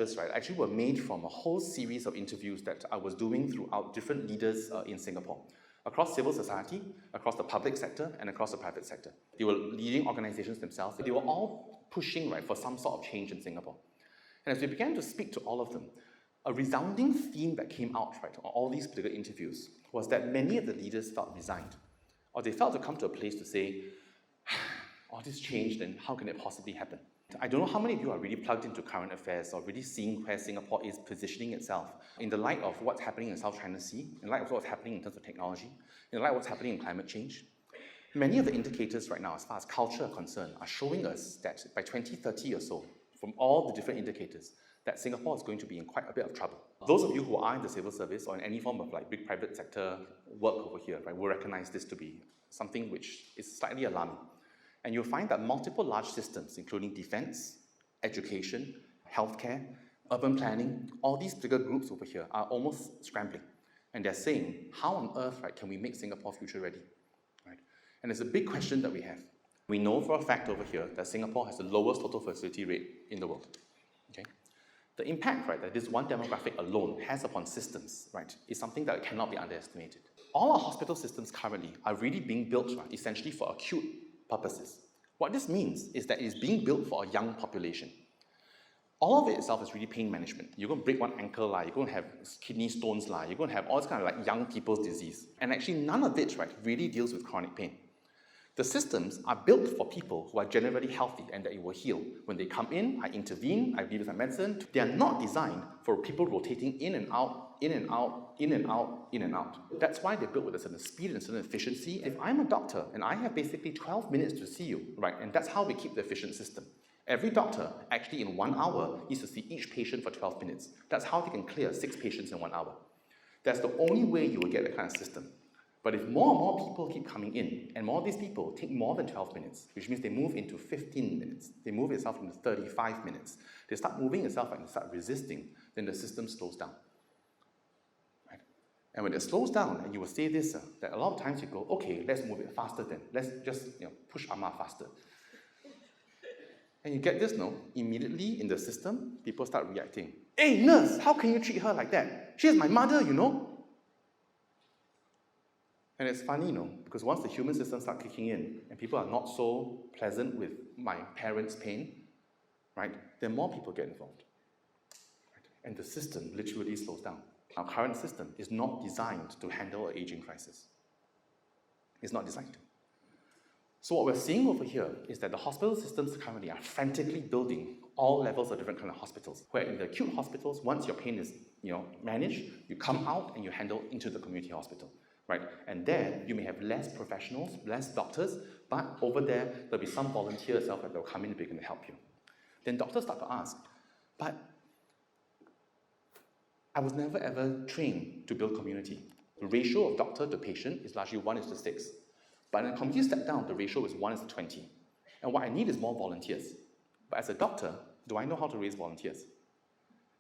lectures, right, actually were made from a whole series of interviews that I was doing throughout different leaders in Singapore, across civil society, across the public sector, and across the private sector. They were leading organizations themselves. They were all pushing, right, for some sort of change in Singapore. And as we began to speak to all of them, a resounding theme that came out, right, on all these particular interviews was that many of the leaders felt resigned, or they felt to come to a place to say, all this changed, then how can it possibly happen? I don't know how many of you are really plugged into current affairs or really seeing where Singapore is positioning itself in the light of what's happening in South China Sea, in light of what's happening in terms of technology, in light of what's happening in climate change. Many of the indicators right now, as far as culture are concerned, are showing us that by 2030 or so, from all the different indicators, that Singapore is going to be in quite a bit of trouble. Those of you who are in the civil service or in any form of like big private sector work over here, right, will recognize this to be something which is slightly alarming. And you'll find that multiple large systems, including defense, education, healthcare, urban planning, all these bigger groups over here are almost scrambling. And they're saying, how on earth, right, can we make Singapore future ready? Right? And it's a big question that we have. We know for a fact over here that Singapore has the lowest total fertility rate in the world. Okay? The impact, right, that this one demographic alone has upon systems, right, is something that cannot be underestimated. All our hospital systems currently are really being built, right, essentially for acute purposes. What this means is that it is being built for a young population. All of it itself is really pain management. You're going to break one ankle, you're going to have kidney stones, you're going to have all this kind of like young people's disease. And actually none of it, right, really deals with chronic pain. The systems are built for people who are generally healthy and that it will heal. When they come in, I intervene, I give them medicine. They are not designed for people rotating in and out, in and out, in and out, in and out. That's why they're built with a certain speed and a certain efficiency. If I'm a doctor and I have basically 12 minutes to see you, right, and that's how we keep the efficient system. Every doctor, actually in 1 hour, needs to see each patient for 12 minutes. That's how they can clear 6 patients in 1 hour. That's the only way you will get that kind of system. But if more and more people keep coming in, and more of these people take more than 12 minutes, which means they move into 15 minutes, they move itself into 35 minutes, they start moving itself and they start resisting, then the system slows down. Right? And when it slows down, and you will say this, that a lot of times you go, okay, let's move it faster then. Let's just push Amma faster. And you get this, no? Immediately in the system, people start reacting. Hey, nurse, how can you treat her like that? She's my mother, you know? And it's funny, because once the human systems start kicking in and people are not so pleasant with my parents' pain, right, then more people get involved. Right? And the system literally slows down. Our current system is not designed to handle an aging crisis. It's not designed to. So what we're seeing over here is that the hospital systems currently are frantically building all levels of different kinds of hospitals, where in the acute hospitals, once your pain is managed, you come out and you handle into the community hospital. Right? And there, you may have less professionals, less doctors, but over there, there'll be some volunteers that will come in and begin to help you. Then doctors start to ask, but I was never ever trained to build community. The ratio of doctor to patient is largely 1:6. But in a community step down, the ratio is 1:20. And what I need is more volunteers. But as a doctor, do I know how to raise volunteers?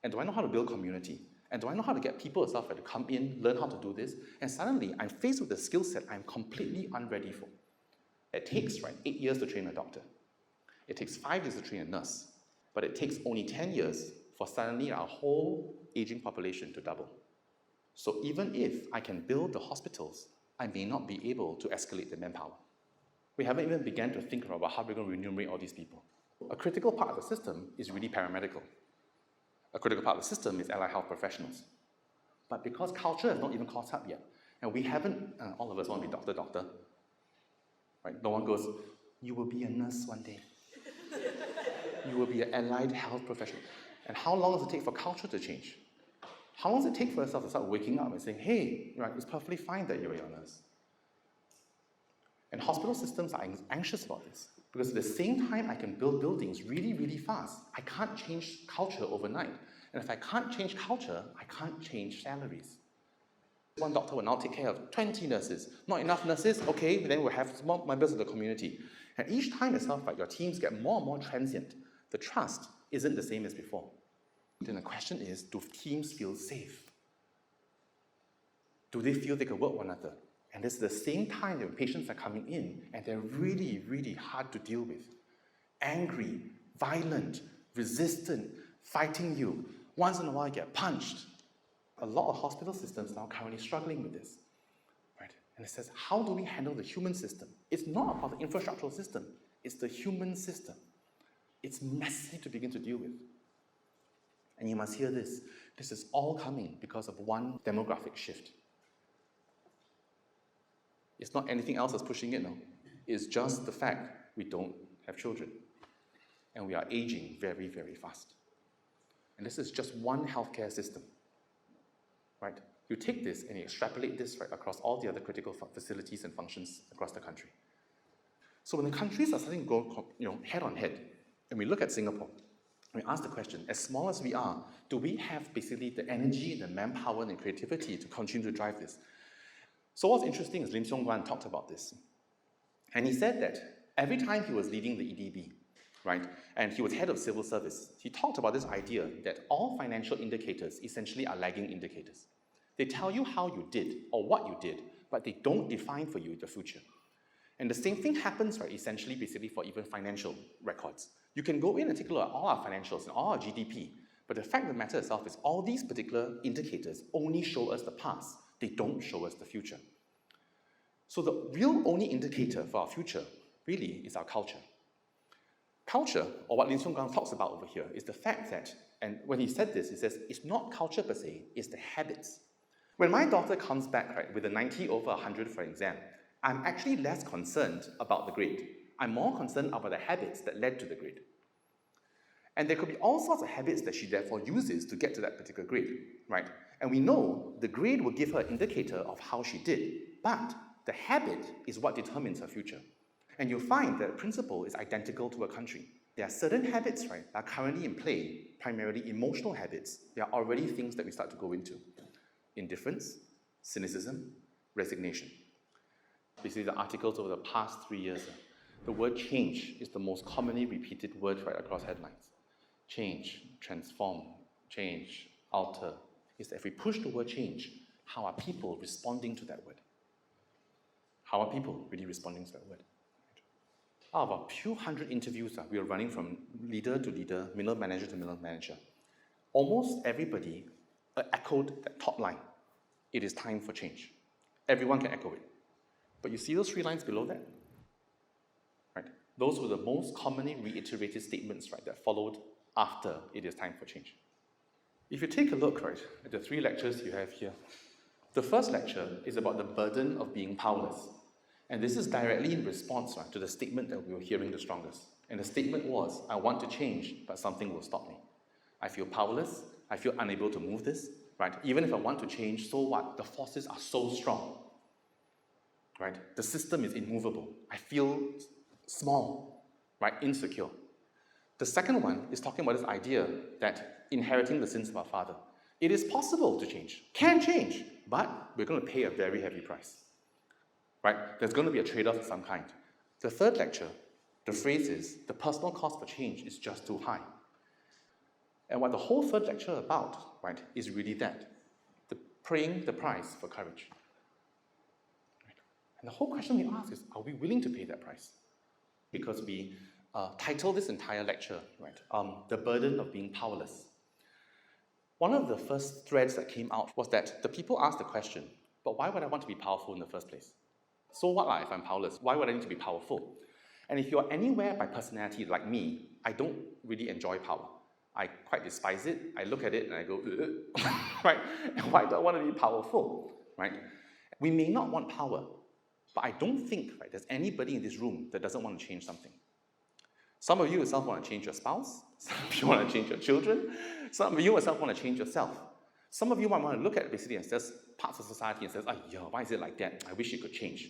And do I know how to build community? And do I know how to get people itself to come in, learn how to do this? And suddenly, I'm faced with a skill set I'm completely unready for. It takes, 8 years to train a doctor. It takes 5 years to train a nurse. But it takes only 10 years for suddenly our whole aging population to double. So even if I can build the hospitals, I may not be able to escalate the manpower. We haven't even begun to think about how we're going to remunerate all these people. A critical part of the system is really paramedical. A critical part of the system is allied health professionals. But because culture has not even caught up yet, and we haven't, all of us want to be doctor, right? No one goes, you will be a nurse one day. You will be an allied health professional. And how long does it take for culture to change? How long does it take for yourself to start waking up and saying, hey, right, it's perfectly fine that you're a nurse? And hospital systems are anxious about this. Because at the same time I can build buildings really, really fast, I can't change culture overnight. And if I can't change culture, I can't change salaries. One doctor will now take care of 20 nurses. Not enough nurses? Okay, then we'll have more members of the community. And each time itself, your teams get more and more transient. The trust isn't the same as before. Then the question is, do teams feel safe? Do they feel they can work one another? And this is the same time that patients are coming in and they're really, really hard to deal with. Angry, violent, resistant, fighting you. Once in a while, you get punched. A lot of hospital systems now currently struggling with this. Right? And it says, how do we handle the human system? It's not about the infrastructural system. It's the human system. It's messy to begin to deal with. And you must hear this. This is all coming because of one demographic shift. It's not anything else that's pushing it, no. It's just the fact we don't have children. And we are aging very, very fast. And this is just one healthcare system. Right? You take this and you extrapolate this right across all the other critical facilities and functions across the country. So when the countries are starting to go head on head, and we look at Singapore, we ask the question, as small as we are, do we have basically the energy, the manpower, and the creativity to continue to drive this? So what's interesting is Lim Siong Guan talked about this. And he said that every time he was leading the EDB, right, and he was head of civil service, he talked about this idea that all financial indicators essentially are lagging indicators. They tell you how you did or what you did, but they don't define for you the future. And the same thing happens, right, essentially, basically, for even financial records. You can go in and take a look at all our financials and all our GDP, but the fact of the matter itself is all these particular indicators only show us the past. They don't show us the future. So the real only indicator for our future, really, is our culture. Culture, or what Lim Siong Guan talks about over here, is the fact that, and when he said this, he says, it's not culture per se, it's the habits. When my daughter comes back, right, with a 90 over 100 for an exam, I'm actually less concerned about the grade. I'm more concerned about the habits that led to the grade. And there could be all sorts of habits that she therefore uses to get to that particular grade, right? And we know the grade will give her an indicator of how she did, but the habit is what determines her future. And you'll find that the principle is identical to a country. There are certain habits, right, that are currently in play, primarily emotional habits. They are already things that we start to go into. Indifference, cynicism, resignation. Basically, the articles over the past 3 years, the word change is the most commonly repeated word right across headlines. Change, transform, change, alter. Is that if we push the word change, how are people responding to that word? How are people really responding to that word? Out of a few hundred interviews, we are running from leader to leader, middle manager to middle manager. Almost everybody echoed that top line. It is time for change. Everyone can echo it. But you see those 3 lines below that? Right? Those were the most commonly reiterated statements, right, that followed after it is time for change. If you take a look, right, at the 3 lectures you have here, the first lecture is about the burden of being powerless. And this is directly in response, right, to the statement that we were hearing the strongest. And the statement was, I want to change, but something will stop me. I feel powerless. I feel unable to move this, right? Even if I want to change, so what? The forces are so strong, right? The system is immovable. I feel small, right? Insecure. The second one is talking about this idea that inheriting the sins of our father. It is possible to change, can change, but we're going to pay a very heavy price, right? There's going to be a trade-off of some kind. The third lecture, the phrase is, the personal cost for change is just too high. And what the whole third lecture is about, right, is really that, paying the price for courage. Right? And the whole question we ask is, are we willing to pay that price? Because we title this entire lecture, right, The Burden of Being Powerless. One of the first threads that came out was that the people asked the question, but why would I want to be powerful in the first place? So what if I'm powerless? Why would I need to be powerful? And if you're anywhere by personality like me, I don't really enjoy power. I quite despise it. I look at it and I go, right? And why do I want to be powerful, right? We may not want power, but I don't think, right, there's anybody in this room that doesn't want to change something. Some of you yourself want to change your spouse. Some of you want to change your children. Some of you yourself want to change yourself. Some of you might want to look at basically and says parts of society and says, why is it like that? I wish it could change.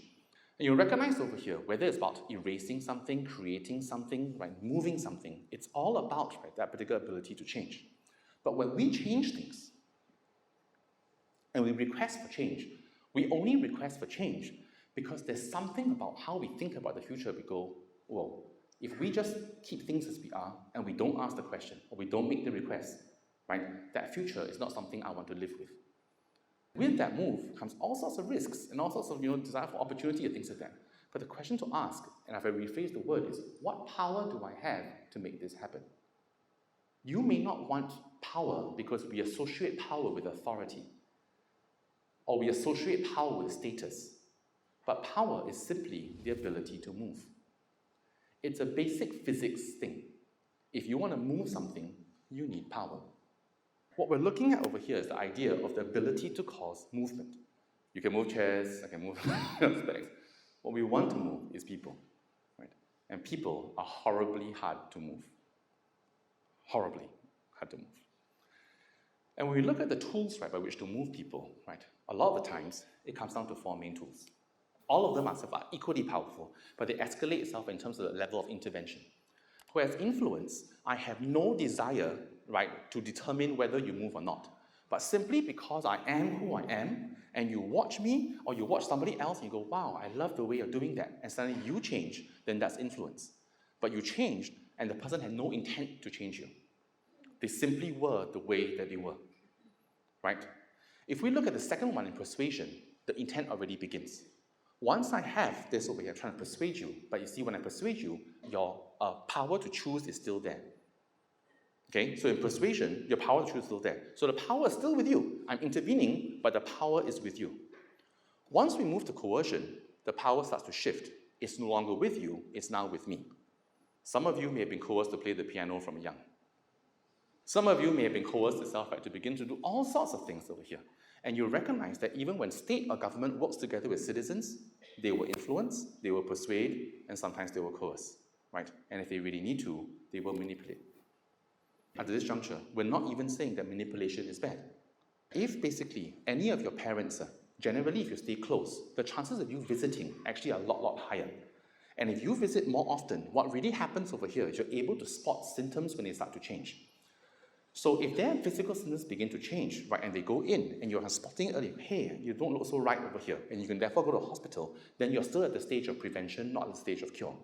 And you recognize over here, whether it's about erasing something, creating something, right, moving something, it's all about, right, that particular ability to change. But when we change things, and we request for change, we only request for change because there's something about how we think about the future. We go, well, if we just keep things as we are, and we don't ask the question, or we don't make the request, right, that future is not something I want to live with. With that move comes all sorts of risks and all sorts of desire for opportunity and things like that. But the question to ask, and if I rephrase the word, is what power do I have to make this happen? You may not want power because we associate power with authority, or we associate power with status. But power is simply the ability to move. It's a basic physics thing. If you want to move something, you need power. What we're looking at over here is the idea of the ability to cause movement. You can move chairs, I can move aspects. What we want to move is people, right? And people are horribly hard to move. Horribly hard to move. And when we look at the tools, right, by which to move people, right, a lot of the times, it comes down to 4 main tools. All of them are equally powerful, but they escalate itself in terms of the level of intervention. Whereas influence, I have no desire, right, to determine whether you move or not. But simply because I am who I am, and you watch me, or you watch somebody else, and you go, wow, I love the way you're doing that, and suddenly you change, then that's influence. But you changed, and the person had no intent to change you. They simply were the way that they were, right? If we look at the second one in persuasion, the intent already begins. Once I have this over here, I'm trying to persuade you, but you see, when I persuade you, your power to choose is still there. Okay, so in persuasion, your power to choose is still there. So the power is still with you. I'm intervening, but the power is with you. Once we move to coercion, the power starts to shift. It's no longer with you, it's now with me. Some of you may have been coerced to play the piano from young. Some of you may have been coerced itself, right, to begin to do all sorts of things over here. And you recognize that even when state or government works together with citizens, they will influence, they will persuade, and sometimes they will coerce, right? And if they really need to, they will manipulate. At this juncture, we're not even saying that manipulation is bad. If basically any of your parents, generally if you stay close, the chances of you visiting actually are a lot higher. And if you visit more often, what really happens over here is you're able to spot symptoms when they start to change. So if their physical symptoms begin to change, right, and they go in, and you're spotting early, hey, you don't look so right over here, and you can therefore go to a hospital, then you're still at the stage of prevention, not at the stage of cure,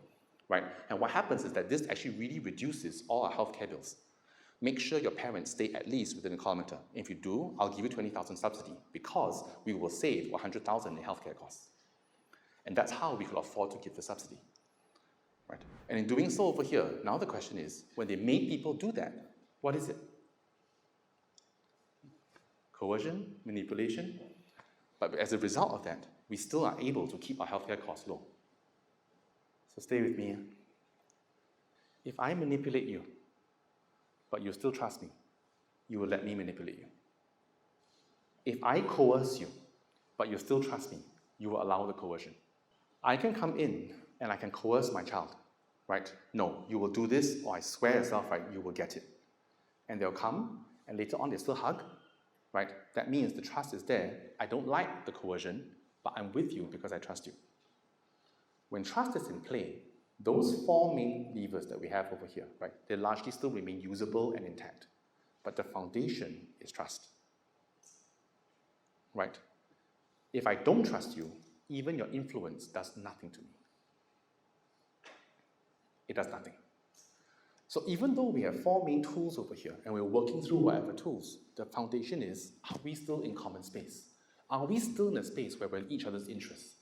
right? And what happens is that this actually really reduces all our healthcare bills. Make sure your parents stay at least within a kilometer. If you do, I'll give you 20,000 subsidy because we will save 100,000 in healthcare costs. And that's how we could afford to give the subsidy, right? And in doing so over here, now the question is, when they made people do that, what is it? Coercion, manipulation? But as a result of that, we still are able to keep our healthcare costs low. So stay with me. If I manipulate you, but you still trust me, you will let me manipulate you. If I coerce you, but you still trust me, you will allow the coercion. I can come in and I can coerce my child, right? No, you will do this, or I swear yourself, right, you will get it. And they'll come, and later on they still hug, right? That means the trust is there. I don't like the coercion, but I'm with you because I trust you. When trust is in play, those 4 main levers that we have over here, right, they largely still remain usable and intact. But the foundation is trust, right? If I don't trust you, even your influence does nothing to me. It does nothing. So even though we have 4 main tools over here, and we're working through whatever tools, the foundation is, are we still in common space? Are we still in a space where we're in each other's interests?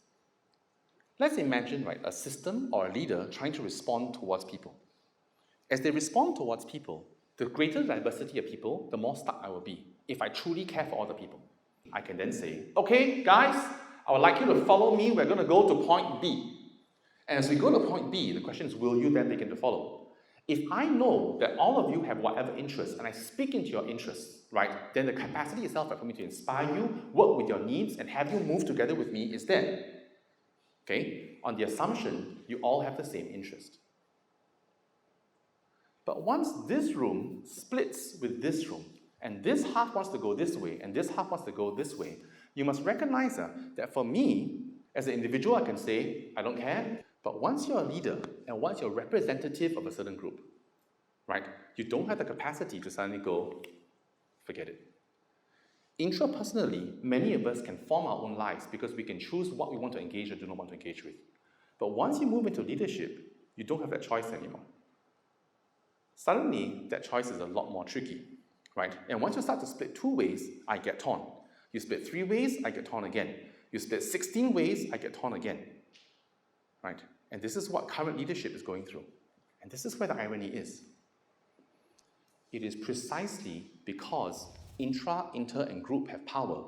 Let's imagine, right, a system or a leader trying to respond towards people. As they respond towards people, the greater diversity of people, the more stuck I will be. If I truly care for all the people, I can then say, okay, guys, I would like you to follow me. We're going to go to point B. And as we go to point B, the question is, will you then begin to follow? If I know that all of you have whatever interests, and I speak into your interests, right, then the capacity itself for me to inspire you, work with your needs, and have you move together with me is there. Okay? On the assumption you all have the same interest. But once this room splits with this room, and this half wants to go this way, and this half wants to go this way, you must recognize that for me, as an individual, I can say, I don't care. But once you're a leader, and once you're representative of a certain group, right, you don't have the capacity to suddenly go, forget it. Intrapersonally, many of us can form our own lives because we can choose what we want to engage or do not want to engage with. But once you move into leadership, you don't have that choice anymore. Suddenly, that choice is a lot more tricky, right? And once you start to split 2 ways, I get torn. You split 3 ways, I get torn again. You split 16 ways, I get torn again, right? And this is what current leadership is going through. And this is where the irony is. It is precisely because intra, inter, and group have power.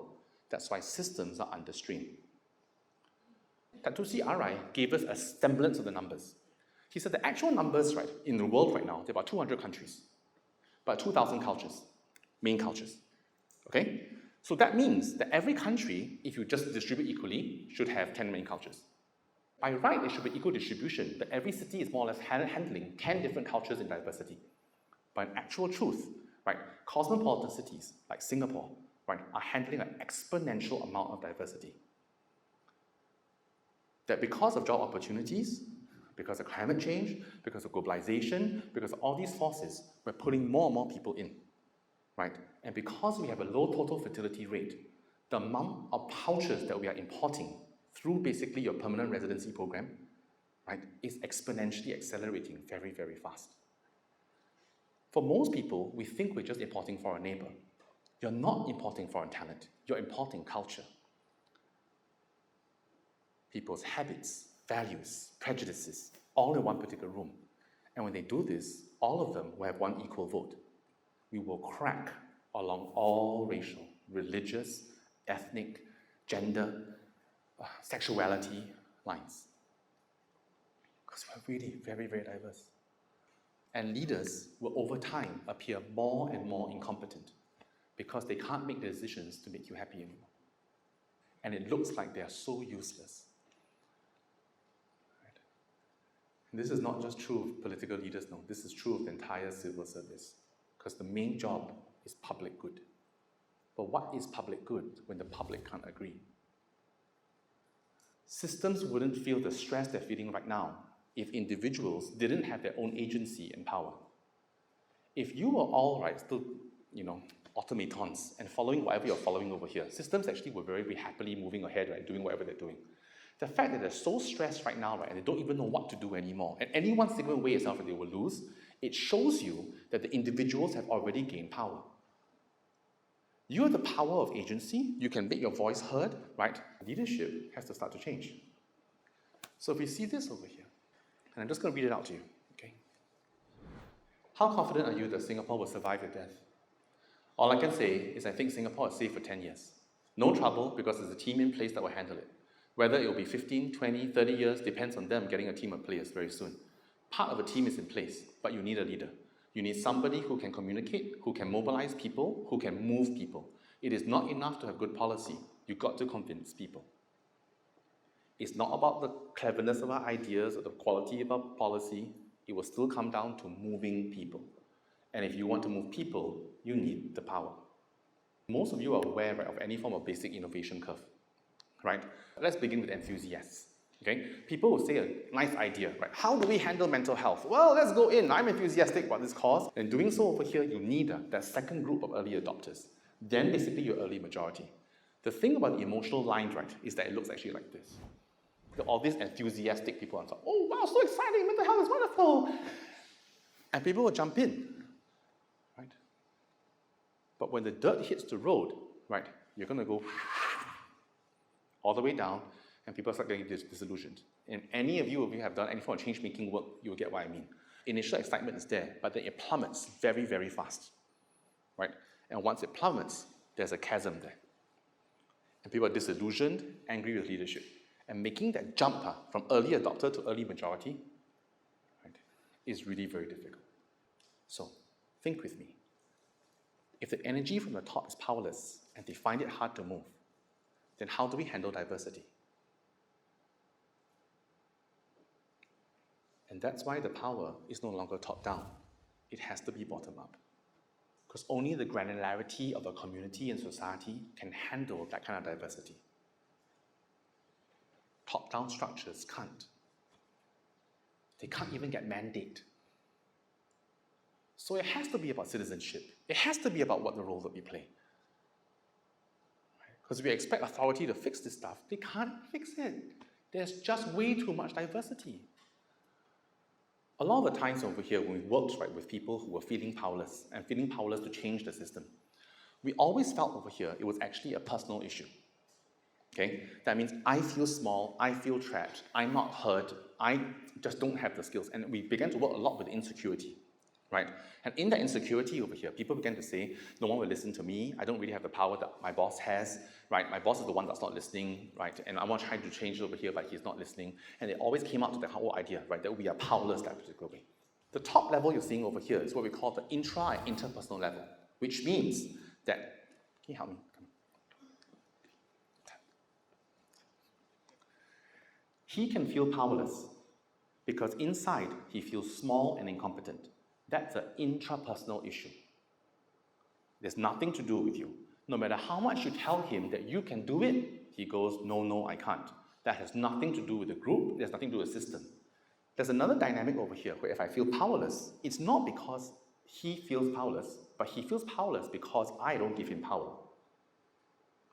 That's why systems are under strain. Tatusi Arai gave us a semblance of the numbers. He said the actual numbers, right, in the world right now, there are about 200 countries, about 2,000 cultures, main cultures. Okay? So that means that every country, if you just distribute equally, should have 10 main cultures. By right, it should be equal distribution, but every city is more or less handling 10 different cultures in diversity. But in actual truth, right, cosmopolitan cities like Singapore, right, are handling an exponential amount of diversity. That because of job opportunities, because of climate change, because of globalization, because of all these forces, we're putting more and more people in, right? And because we have a low total fertility rate, the amount of pouches that we are importing through basically your permanent residency program, right, is exponentially accelerating very, very fast. For most people, we think we're just importing for our neighbor. You're not importing foreign talent, you're importing culture. People's habits, values, prejudices, all in one particular room. And when they do this, all of them will have one equal vote. We will crack along all racial, religious, ethnic, gender, sexuality lines. Because we're really very, very diverse. And leaders will over time appear more and more incompetent because they can't make the decisions to make you happy anymore. And it looks like they are so useless. Right? And this is not just true of political leaders, no. This is true of the entire civil service. Because the main job is public good. But what is public good when the public can't agree? Systems wouldn't feel the stress they're feeling right now if individuals didn't have their own agency and power. If you were all right, still, automatons and following whatever you're following over here, systems actually were very, very happily moving ahead, right, doing whatever they're doing. The fact that they're so stressed right now, right, and they don't even know what to do anymore, and any one single way itself that they will lose, it shows you that the individuals have already gained power. You have the power of agency, you can make your voice heard, right? Leadership has to start to change. So if we see this over here, and I'm just going to read it out to you, okay? How confident are you that Singapore will survive your death? All I can say is I think Singapore is safe for 10 years. No trouble because there's a team in place that will handle it. Whether it will be 15, 20, 30 years, depends on them getting a team of players very soon. Part of a team is in place, but you need a leader. You need somebody who can communicate, who can mobilize people, who can move people. It is not enough to have good policy. You've got to convince people. It's not about the cleverness of our ideas or the quality of our policy. It will still come down to moving people. And if you want to move people, you need the power. Most of you are aware, right, of any form of basic innovation curve, right? Let's begin with enthusiasts. Okay? People will say a nice idea, right? How do we handle mental health? Well, let's go in. I'm enthusiastic about this cause. And doing so over here, you need that second group of early adopters. Then basically your early majority. The thing about the emotional line, right, is that it looks actually like this. All these enthusiastic people are like, oh wow, so exciting, mental health is wonderful. And people will jump in, right? But when the dirt hits the road, right, you're going to go all the way down, and people start getting disillusioned. And any of you have done any form of change-making work, you'll get what I mean. Initial excitement is there, but then it plummets very, very fast, right? And once it plummets, there's a chasm there. And people are disillusioned, angry with leadership. And making that jump from early adopter to early majority, right, is really very difficult. So, think with me. If the energy from the top is powerless and they find it hard to move, then how do we handle diversity? And that's why the power is no longer top-down. It has to be bottom-up. Because only the granularity of a community and society can handle that kind of diversity. Top-down structures can't. They can't even get mandate. So it has to be about citizenship. It has to be about what the role that we play. Because we expect authority to fix this stuff. They can't fix it. There's just way too much diversity. A lot of the times over here, when we worked, right, with people who were feeling powerless and feeling powerless to change the system, we always felt over here it was actually a personal issue. Okay? That means I feel small, I feel trapped, I'm not heard, I just don't have the skills. And we began to work a lot with insecurity. right? And in that insecurity over here, people began to say, no one will listen to me, I don't really have the power that my boss has, right? My boss is the one that's not listening, right? And I want to try to change it over here, but he's not listening. And it always came out to the whole idea, right, that we are powerless that particular way. The top level you're seeing over here is what we call the intra and interpersonal level, which means that, can you help me? He can feel powerless because inside he feels small and incompetent. That's an intrapersonal issue. There's nothing to do with you. No matter how much you tell him that you can do it, he goes, no, no, I can't. That has nothing to do with the group, there's nothing to do with the system. There's another dynamic over here where if I feel powerless, it's not because he feels powerless, but he feels powerless because I don't give him power.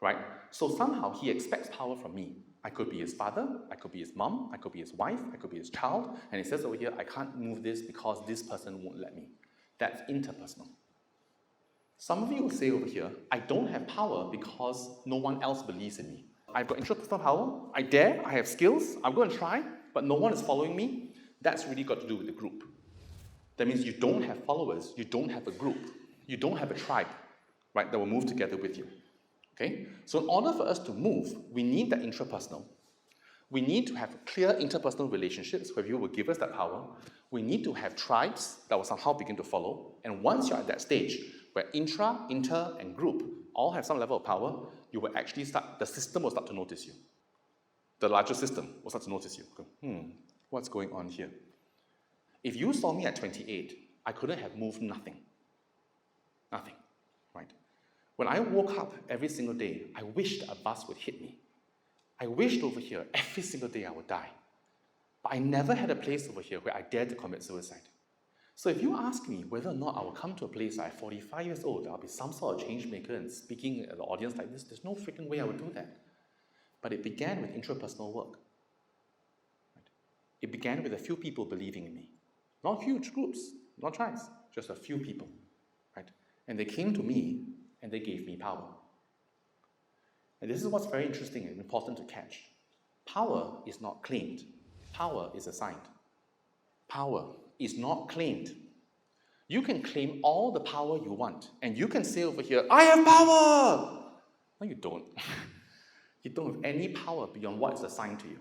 Right? So somehow he expects power from me. I could be his father, I could be his mom, I could be his wife, I could be his child, and he says over here, I can't move this because this person won't let me. That's interpersonal. Some of you will say over here, I don't have power because no one else believes in me. I've got intrapersonal power, I dare, I have skills, I'm going to try, but no one is following me. That's really got to do with the group. That means you don't have followers, you don't have a group, you don't have a tribe, right, that will move together with you. Okay? So in order for us to move, we need that intrapersonal. We need to have clear interpersonal relationships where people will give us that power. We need to have tribes that will somehow begin to follow. And once you're at that stage, where intra, inter, and group all have some level of power, you will actually start, the system will start to notice you. The larger system will start to notice you. What's going on here? If you saw me at 28, I couldn't have moved nothing. Nothing, right? When I woke up every single day, I wished a bus would hit me. I wished over here every single day I would die. But I never had a place over here where I dared to commit suicide. So if you ask me whether or not I will come to a place at 45 years old, I'll be some sort of change maker and speaking at the audience like this, there's no freaking way I would do that. But it began with intrapersonal work. Right? It began with a few people believing in me. Not huge groups, not tribes, just a few people. Right? And they came to me and they gave me power. And this is what's very interesting and important to catch. Power is not claimed. Power is assigned. Power is not claimed. You can claim all the power you want, and you can say over here, I have power! No, you don't. You don't have any power beyond what is assigned to you.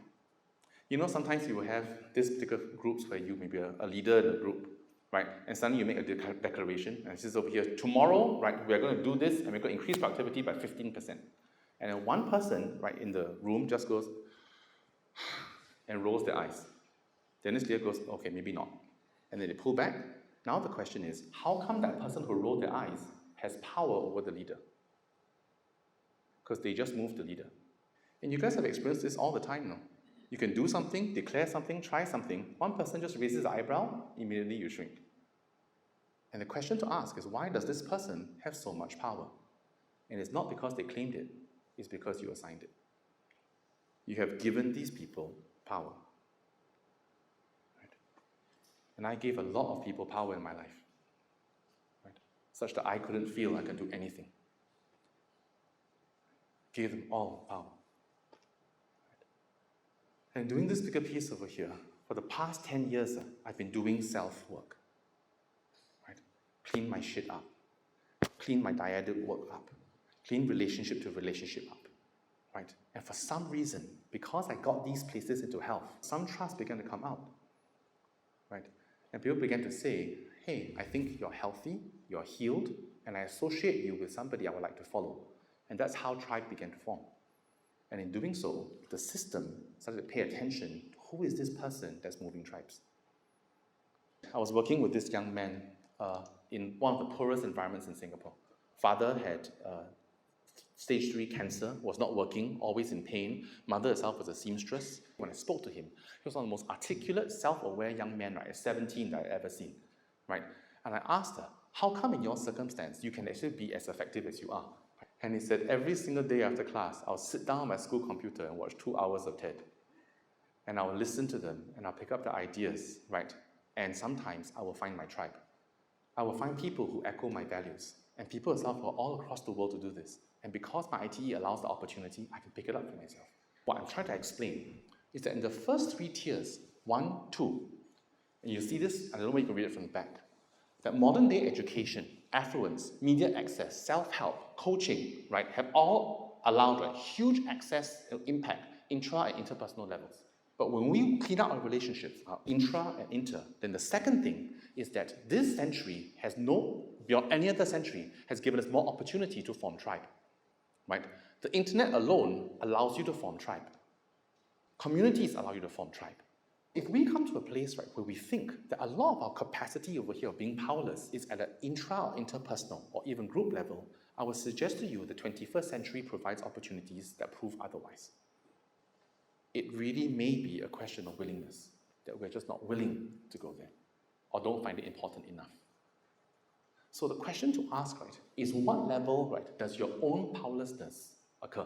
You know, sometimes you will have these particular groups where you may be a leader in a group, right? And suddenly you make a declaration, and it says over here, tomorrow, right, we're going to do this, and we're going to increase productivity by 15%. And then one person, right, in the room just goes, and rolls their eyes. Then this leader goes, okay, maybe not. And then they pull back. Now the question is, how come that person who rolled their eyes has power over the leader? Because they just moved the leader. And you guys have experienced this all the time now. You can do something, declare something, try something. One person just raises the eyebrow, immediately you shrink. And the question to ask is, why does this person have so much power? And it's not because they claimed it, it's because you assigned it. You have given these people power. Right? And I gave a lot of people power in my life, right? Such that I couldn't feel I could do anything. Gave them all power. And doing this bigger piece over here, for the past 10 years, I've been doing self-work. Right? Clean my shit up. Clean my dyadic work up. Clean relationship to relationship up. Right? And for some reason, because I got these places into health, some trust began to come out. Right? And people began to say, hey, I think you're healthy, you're healed, and I associate you with somebody I would like to follow. And that's how tribe began to form. And in doing so, the system started to pay attention to who is this person that's moving tribes. I was working with this young man in one of the poorest environments in Singapore. Father had stage 3 cancer, was not working, always in pain. Mother herself was a seamstress. When I spoke to him, he was one of the most articulate, self-aware young men, right, at 17 that I've ever seen. Right? And I asked her, how come in your circumstance you can actually be as effective as you are? And he said, every single day after class, I'll sit down on my school computer and watch 2 hours of TED. And I'll listen to them, and I'll pick up the ideas, right? And sometimes I will find my tribe. I will find people who echo my values, and people itself are all across the world to do this. And because my ITE allows the opportunity, I can pick it up for myself. What I'm trying to explain is that in the first 3 tiers, 1, 2, and you see this, I don't know where you can read it from the back. that modern day education, affluence, media access, self-help, coaching, right, have all allowed huge access and impact intra and interpersonal levels. But when we clean out our relationships, our intra and inter, then the second thing is that this century beyond any other century, has given us more opportunity to form tribe, right? The internet alone allows you to form tribe. Communities allow you to form tribe. If we come to a place, right, where we think that a lot of our capacity over here of being powerless is at an intra or interpersonal or even group level, I would suggest to you the 21st century provides opportunities that prove otherwise. It really may be a question of willingness, that we're just not willing to go there or don't find it important enough. So the question to ask, right, is what level, right, does your own powerlessness occur?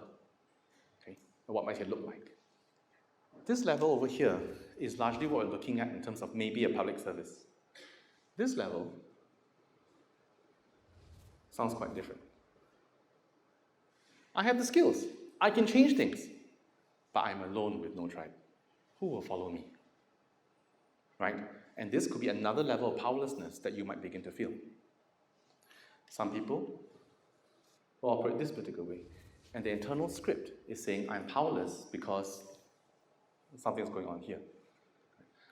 Okay, and what might it look like? This level over here is largely what we're looking at in terms of maybe a public service. This level sounds quite different. I have the skills. I can change things. But I'm alone with no tribe. Who will follow me? Right? And this could be another level of powerlessness that you might begin to feel. Some people will operate this particular way. And the internal script is saying, I'm powerless because something's going on here.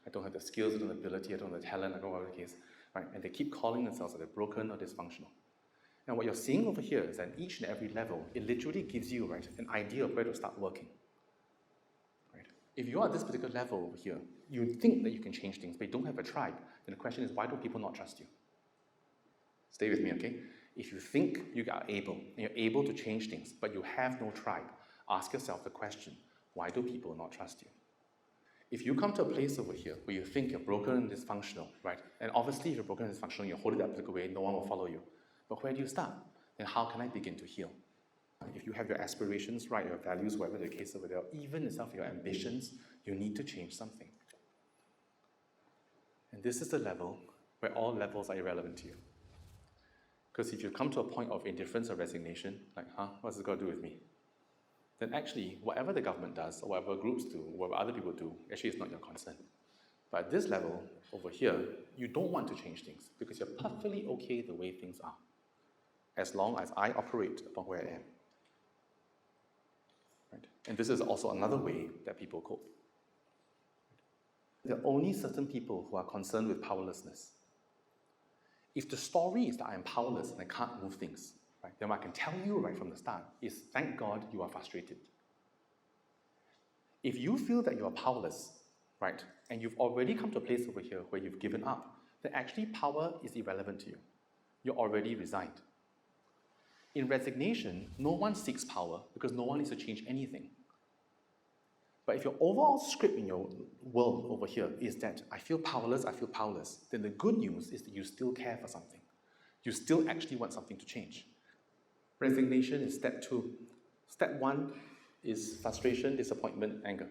I don't have the skills, I don't have the ability, I don't have the talent, I don't know whatever the case. Right? And they keep calling themselves either broken or dysfunctional. And what you're seeing over here is that each and every level, it literally gives you, right, an idea of where to start working. Right? If you're at this particular level over here, you think that you can change things, but you don't have a tribe, then the question is, why do people not trust you? Stay with me, okay? If you think you are able, and you're able to change things, but you have no tribe, ask yourself the question, why do people not trust you? If you come to a place over here where you think you're broken and dysfunctional, right? And obviously if you're broken and dysfunctional, you're holding that particular way, no one will follow you. But where do you start? Then how can I begin to heal? If you have your aspirations, right, your values, whatever the case over there, even itself your ambitions, you need to change something. And this is the level where all levels are irrelevant to you. Because if you come to a point of indifference or resignation, like, what's this got to do with me? Then actually, whatever the government does, or whatever groups do, or whatever other people do, actually it's not your concern. But at this level, over here, you don't want to change things, because you're perfectly okay the way things are, as long as I operate upon where I am. Right? And this is also another way that people cope. There are only certain people who are concerned with powerlessness. If the story is that I am powerless and I can't move things, right, then what I can tell you right from the start is, thank God you are frustrated. If you feel that you are powerless, right, and you've already come to a place over here where you've given up, then actually power is irrelevant to you. You're already resigned. In resignation, no one seeks power because no one needs to change anything. But if your overall script in your world over here is that I feel powerless, then the good news is that you still care for something. You still actually want something to change. Resignation is step 2. Step 1 is frustration, disappointment, anger.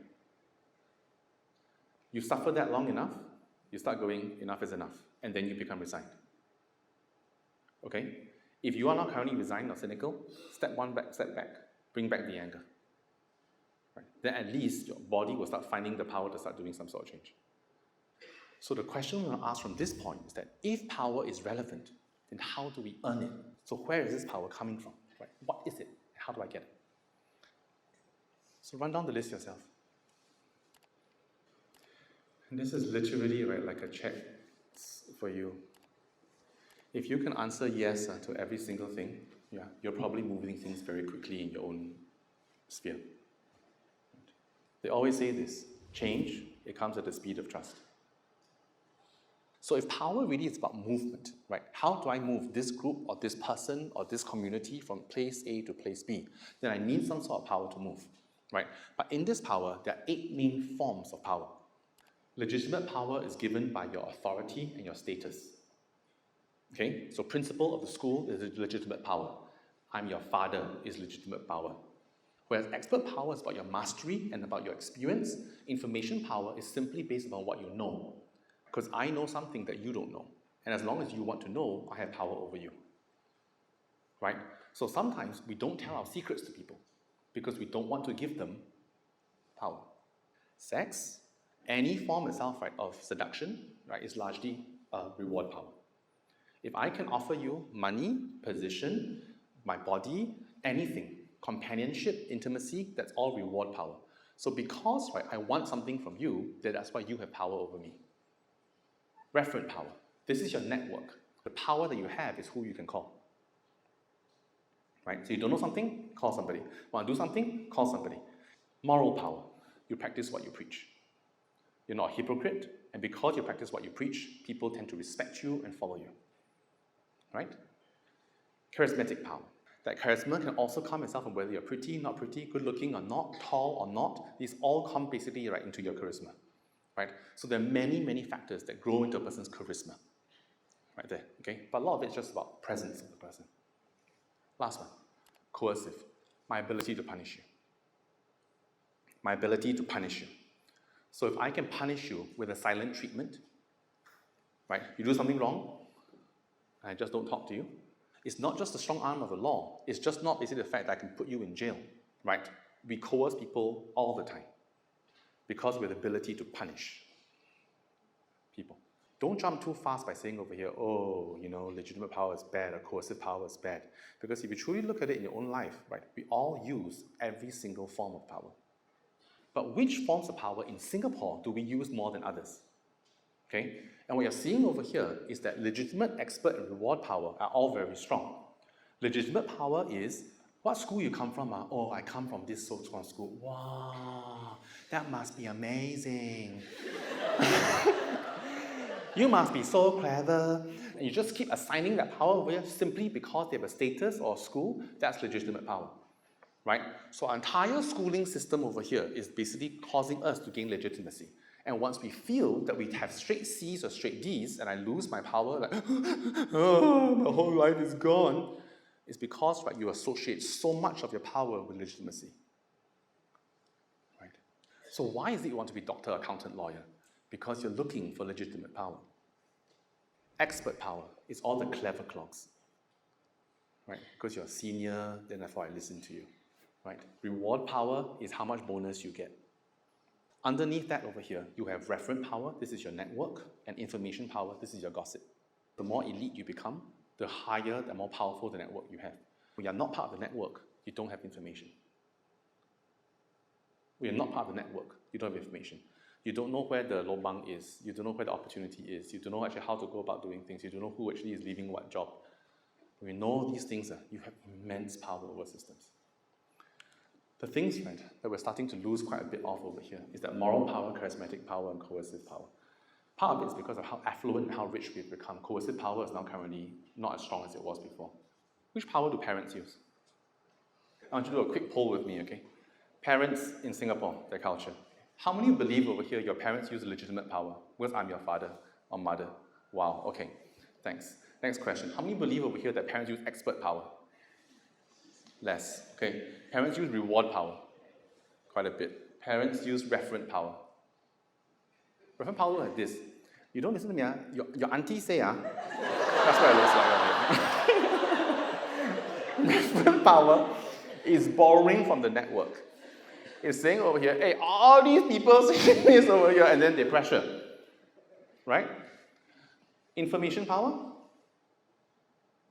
You suffer that long enough, you start going, enough is enough, and then you become resigned. Okay? If you are not currently resigned or cynical, step 1 back, step back, bring back the anger. Right? Then at least your body will start finding the power to start doing some sort of change. So the question we want to ask from this point is that if power is relevant, then how do we earn it? So where is this power coming from? Right? What is it? How do I get it? So run down the list yourself. And this is literally, right, like a check for you. If you can answer yes to every single thing, yeah, you're probably moving things very quickly in your own sphere. They always say this, change, it comes at the speed of trust. So if power really is about movement, right? How do I move this group or this person or this community from place A to place B? Then I need some sort of power to move, right? But in this power, there are 8 main forms of power. Legitimate power is given by your authority and your status. Okay, so principal of the school is legitimate power. I'm your father is legitimate power. Whereas expert power is about your mastery and about your experience, information power is simply based on what you know. Because I know something that you don't know. And as long as you want to know, I have power over you. Right? So sometimes we don't tell our secrets to people because we don't want to give them power. Sex, any form itself, right, of seduction, right, is largely reward power. If I can offer you money, position, my body, anything, companionship, intimacy, that's all reward power. So because I want something from you, then that's why you have power over me. Referent power. This is your network. The power that you have is who you can call. Right? So you don't know something, call somebody. Want to do something, call somebody. Moral power. You practice what you preach. You're not a hypocrite, and because you practice what you preach, people tend to respect you and follow you. Right? Charismatic power. That charisma can also come itself from whether you're pretty, not pretty, good looking or not, tall or not. These all come basically right into your charisma. Right? So there are many, many factors that grow into a person's charisma. Right there. Okay? But a lot of it's just about presence of the person. Last one. Coercive. My ability to punish you. My ability to punish you. So if I can punish you with a silent treatment, right? You do something wrong, I just don't talk to you. It's not just the strong arm of the law. It's just not basically the fact that I can put you in jail, right? We coerce people all the time because we have the ability to punish people. Don't jump too fast by saying over here, oh, legitimate power is bad or coercive power is bad. Because if you truly look at it in your own life, right, we all use every single form of power. But which forms of power in Singapore do we use more than others? Okay? And what you're seeing over here is that legitimate, expert, and reward power are all very strong. Legitimate power is, what school you come from? Oh, I come from this so-called school. Wow, that must be amazing. You must be so clever. And you just keep assigning that power over here simply because they have a status or a school. That's legitimate power. Right? So our entire schooling system over here is basically causing us to gain legitimacy. And once we feel that we have straight C's or straight D's and I lose my power, like, oh, my whole life is gone, it's because you associate so much of your power with legitimacy. Right? So why is it you want to be doctor, accountant, lawyer? Because you're looking for legitimate power. Expert power is all the clever clogs. Right? Because you're a senior, then therefore I listen to you. Right? Reward power is how much bonus you get. Underneath that over here, you have referent power, this is your network, and information power, this is your gossip. The more elite you become, the higher, the more powerful the network you have. When you're not part of the network, you don't have information. When you're not part of the network, you don't have information. You don't know where the lobang is, you don't know where the opportunity is, you don't know actually how to go about doing things, you don't know who actually is leaving what job. When you know these things, you have immense power over systems. The things, right, that we're starting to lose quite a bit of over here is that moral power, charismatic power, and coercive power. Part of it is because of how affluent and how rich we've become. Coercive power is now currently not as strong as it was before. Which power do parents use? I want you to do a quick poll with me, okay? Parents in Singapore, their culture. How many believe over here your parents use legitimate power? Because I'm your father or mother. Wow, okay, thanks. Next question. How many believe over here that parents use expert power? Less, okay. Parents use reward power, quite a bit. Parents use referent power. Referent power like this. You don't listen to me, your auntie say, that's what it looks like. Referent power is borrowing from the network. It's saying over here, hey, all these people saying this over here, and then they pressure, right? Information power?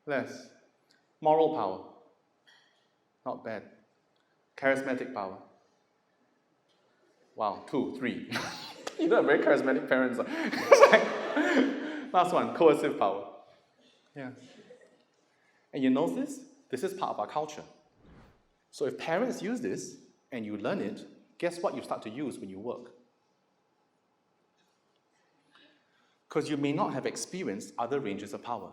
Less. Moral power? Not bad. Charismatic power? Wow, 2, 3. You don't have very charismatic parents. Last one, coercive power. Yeah. And you know this? This is part of our culture. So if parents use this, and you learn it, guess what you start to use when you work? Because you may not have experienced other ranges of power.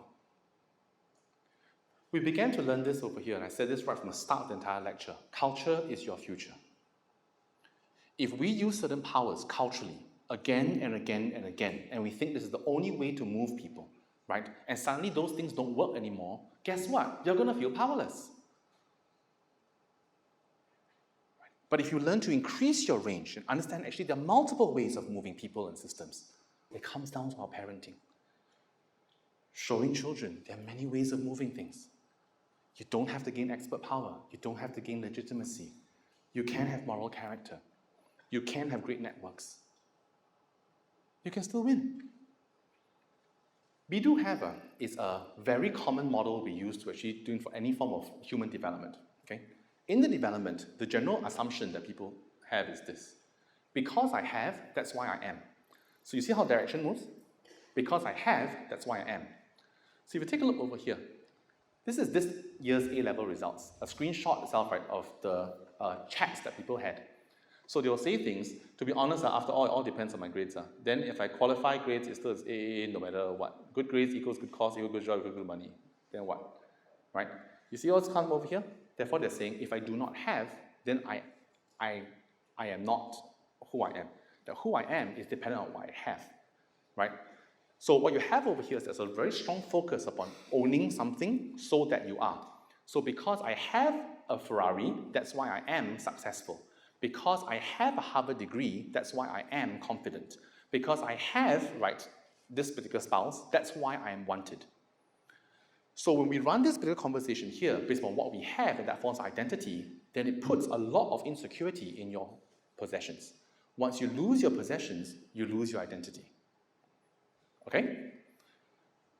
We began to learn this over here, and I said this right from the start of the entire lecture. Culture is your future. If we use certain powers culturally, again and again and again, and we think this is the only way to move people, right? And suddenly those things don't work anymore, guess what? You're going to feel powerless. But if you learn to increase your range and understand actually there are multiple ways of moving people and systems, it comes down to our parenting. Showing children there are many ways of moving things. You don't have to gain expert power. You don't have to gain legitimacy. You can have moral character. You can have great networks. You can still win. Be do have is a very common model we use to actually do for any form of human development. Okay? In the development, the general assumption that people have is this. Because I have, that's why I am. So you see how direction moves? Because I have, that's why I am. So if you take a look over here, this is this year's A-level results, a screenshot itself, right, of the chats that people had. So they will say things, to be honest, after all, it all depends on my grades. Then if I qualify grades, it's still A no matter what. Good grades equals good course, equals good job, equals good money. Then what? Right? You see what's come over here? Therefore, they're saying, if I do not have, then I am not who I am. That who I am is dependent on what I have. Right? So what you have over here is there's a very strong focus upon owning something so that you are. So because I have a Ferrari, that's why I am successful. Because I have a Harvard degree, that's why I am confident. Because I have, right, this particular spouse, that's why I am wanted. So when we run this particular conversation here, based on what we have and that forms identity, then it puts a lot of insecurity in your possessions. Once you lose your possessions, you lose your identity. Okay?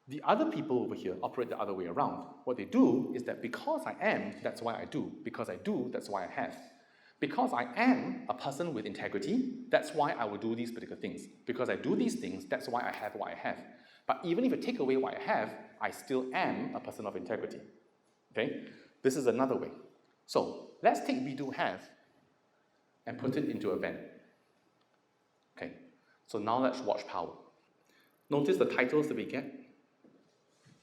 The other people over here operate the other way around. What they do is that because I am, that's why I do. Because I do, that's why I have. Because I am a person with integrity, that's why I will do these particular things. Because I do these things, that's why I have what I have. But even if you take away what I have, I still am a person of integrity. Okay? This is another way. So, let's take we do have and put it into a Venn. Okay? So now let's watch power. Notice the titles that we get.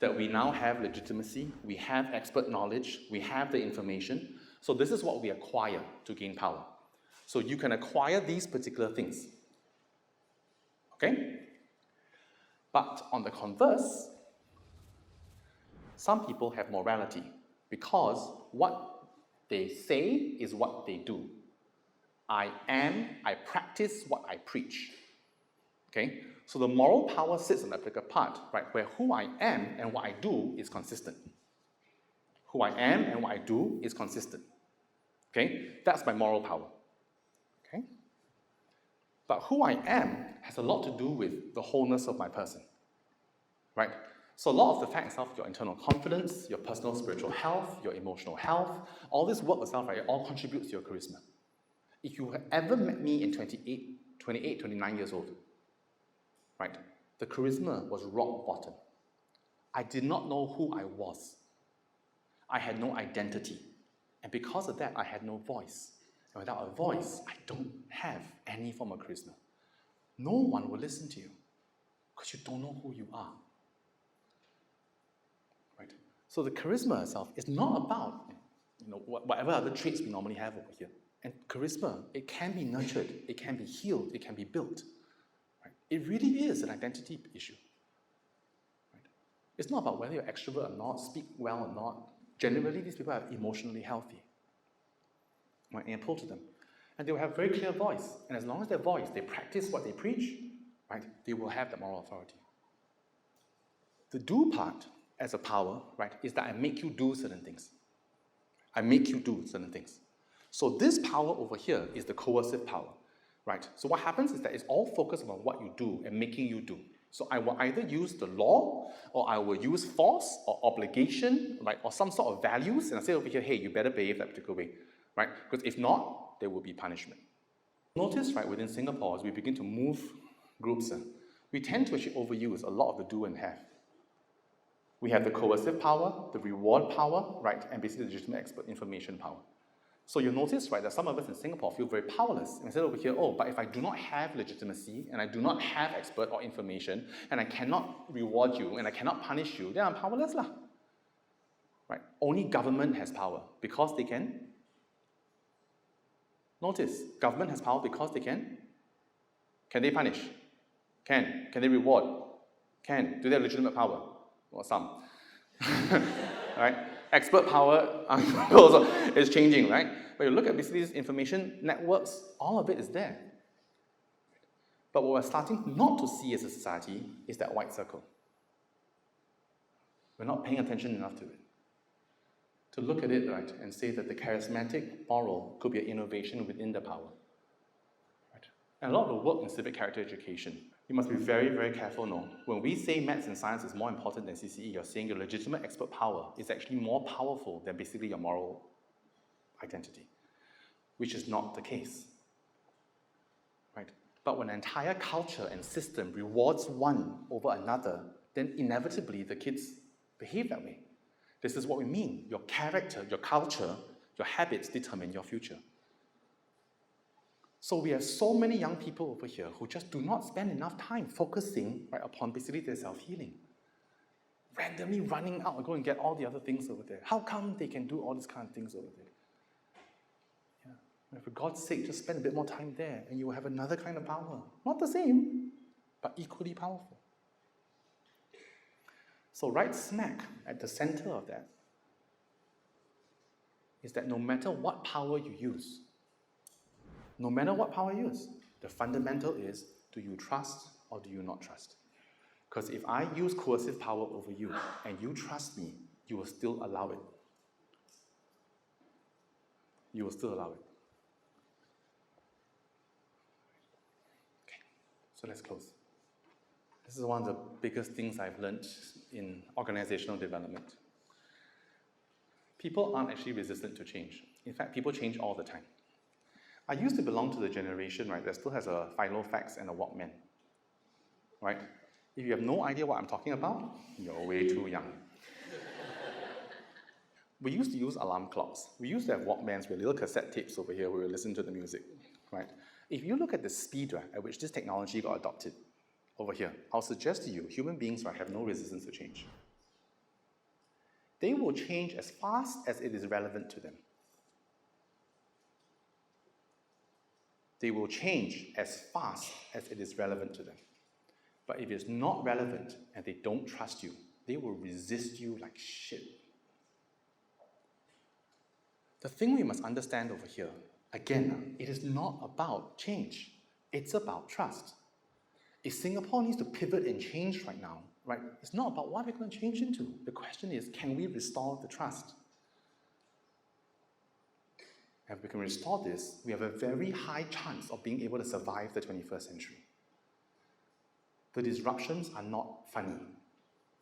That we now have legitimacy, we have expert knowledge, we have the information. So this is what we acquire to gain power. So you can acquire these particular things. Okay? But on the converse, some people have morality because what they say is what they do. I practice what I preach. Okay? So the moral power sits on the particular part, right, where who I am and what I do is consistent. Who I am and what I do is consistent. Okay? That's my moral power. Okay? But who I am has a lot to do with the wholeness of my person. Right? So a lot of the facts of your internal confidence, your personal spiritual health, your emotional health, all this work itself, right, it all contributes to your charisma. If you have ever met me in 28, 29 years old, right, the charisma was rock bottom. I did not know who I was. I had no identity. And because of that, I had no voice. And without a voice, I don't have any form of charisma. No one will listen to you because you don't know who you are. Right? So the charisma itself is not about whatever other traits we normally have over here. And charisma, it can be nurtured, it can be healed, it can be built. Right? It really is an identity issue. Right? It's not about whether you're extrovert or not, speak well or not. Generally, these people are emotionally healthy. Right? And you pull to them. And they will have a very clear voice. And as long as their voice, they practice what they preach, right, they will have that moral authority. The do part as a power, right, is that I make you do certain things. I make you do certain things. So this power over here is the coercive power, right? So what happens is that it's all focused on what you do and making you do. So I will either use the law, or I will use force, or obligation, right, or some sort of values, and I say over here, hey, you better behave that particular way, right? Because if not, there will be punishment. Notice, right, within Singapore, as we begin to move groups, we tend to actually overuse a lot of the do and have. We have the coercive power, the reward power, right, and basically the legitimate expert information power. So you'll notice, right, that some of us in Singapore feel very powerless. And we say over here, oh, but if I do not have legitimacy, and I do not have expert or information, and I cannot reward you, and I cannot punish you, then I'm powerless lah. Right? Only government has power because they can. Notice, government has power because they can. Can they punish? Can. Can they reward? Can. Do they have legitimate power? Or some. Right? Expert power also is changing, right? But you look at basically these information networks, all of it is there. But what we're starting not to see as a society is that white circle. We're not paying attention enough to it. To look at it, right, and say that the charismatic moral could be an innovation within the power. Right? And a lot of the work in civic character education, You must be very, very careful, no? When we say maths and science is more important than CCE, you're saying your legitimate expert power is actually more powerful than basically your moral identity, which is not the case, right? But when an entire culture and system rewards one over another, then inevitably the kids behave that way. This is what we mean. Your character, your culture, your habits determine your future. So we have so many young people over here who just do not spend enough time focusing upon basically their self-healing. Randomly running out and go and get all the other things over there. How come they can do all these kind of things over there? Yeah. For God's sake, just spend a bit more time there and you will have another kind of power. Not the same, but equally powerful. So right smack at the center of that is that no matter what power you use, the fundamental is, do you trust or do you not trust? Because if I use coercive power over you and you trust me, you will still allow it. You will still allow it. Okay, so let's close. This is one of the biggest things I've learned in organizational development. People aren't actually resistant to change. In fact, people change all the time. I used to belong to the generation, right, that still has a Filofax and a Walkman, right? If you have no idea what I'm talking about, you're way too young. We used to use alarm clocks. We used to have Walkmans with little cassette tapes over here where we listen to the music, right? If you look at the speed at which this technology got adopted over here, I'll suggest to you, human beings have no resistance to change. They will change as fast as it is relevant to them. They will change as fast as it is relevant to them. But if it's not relevant and they don't trust you, they will resist you like shit. The thing we must understand over here, again, it is not about change. It's about trust. If Singapore needs to pivot and change right now, right, it's not about what we're going to change into. The question is, can we restore the trust? If we can restore this, we have a very high chance of being able to survive the 21st century. The disruptions are not funny.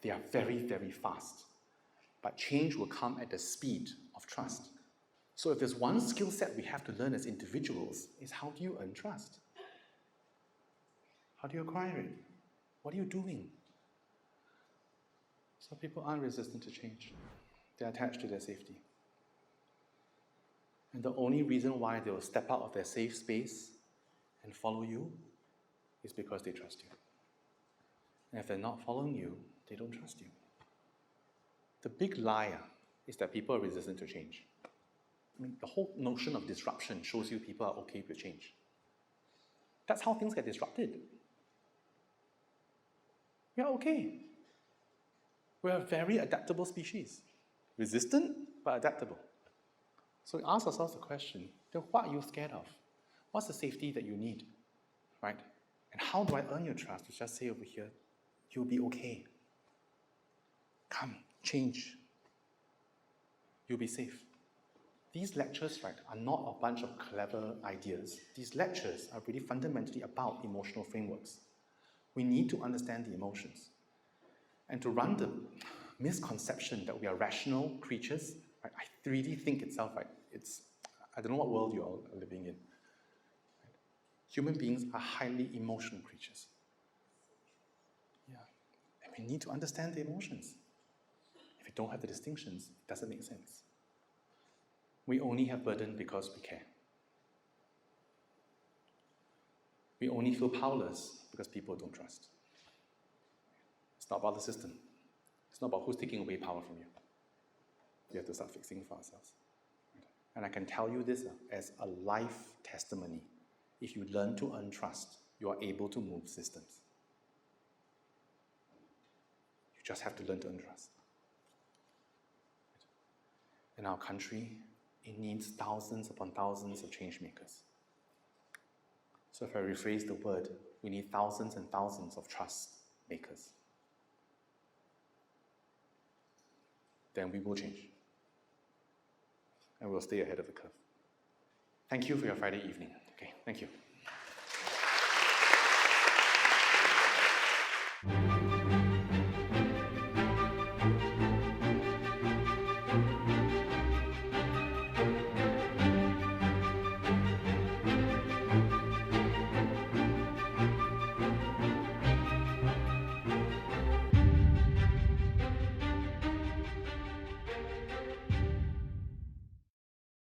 They are very, very fast. But change will come at the speed of trust. So if there's one skill set we have to learn as individuals, is how do you earn trust? How do you acquire it? What are you doing? So people aren't resistant to change. They're attached to their safety. And the only reason why they will step out of their safe space and follow you is because they trust you. And if they're not following you, they don't trust you. The big lie is that people are resistant to change. I mean, the whole notion of disruption shows you people are okay with change. That's how things get disrupted. We are okay. We're a very adaptable species. Resistant, but adaptable. So we ask ourselves the question, then what are you scared of? What's the safety that you need, right? And how do I earn your trust? To just say over here, you'll be okay. Come, change. You'll be safe. These lectures, right, are not a bunch of clever ideas. These lectures are really fundamentally about emotional frameworks. We need to understand the emotions. And to run the misconception that we are rational creatures, right, I really think itself, right, I don't know what world you all are living in. Right? Human beings are highly emotional creatures. Yeah. And we need to understand the emotions. If we don't have the distinctions, it doesn't make sense. We only have burden because we care. We only feel powerless because people don't trust. It's not about the system. It's not about who's taking away power from you. We have to start fixing for ourselves. And I can tell you this as a life testimony. If you learn to earn trust, you are able to move systems. You just have to learn to earn trust. In our country, it needs thousands upon thousands of change makers. So if I rephrase the word, we need thousands and thousands of trust makers. Then we will change. And we'll stay ahead of the curve. Thank you for your Friday evening. Okay, thank you.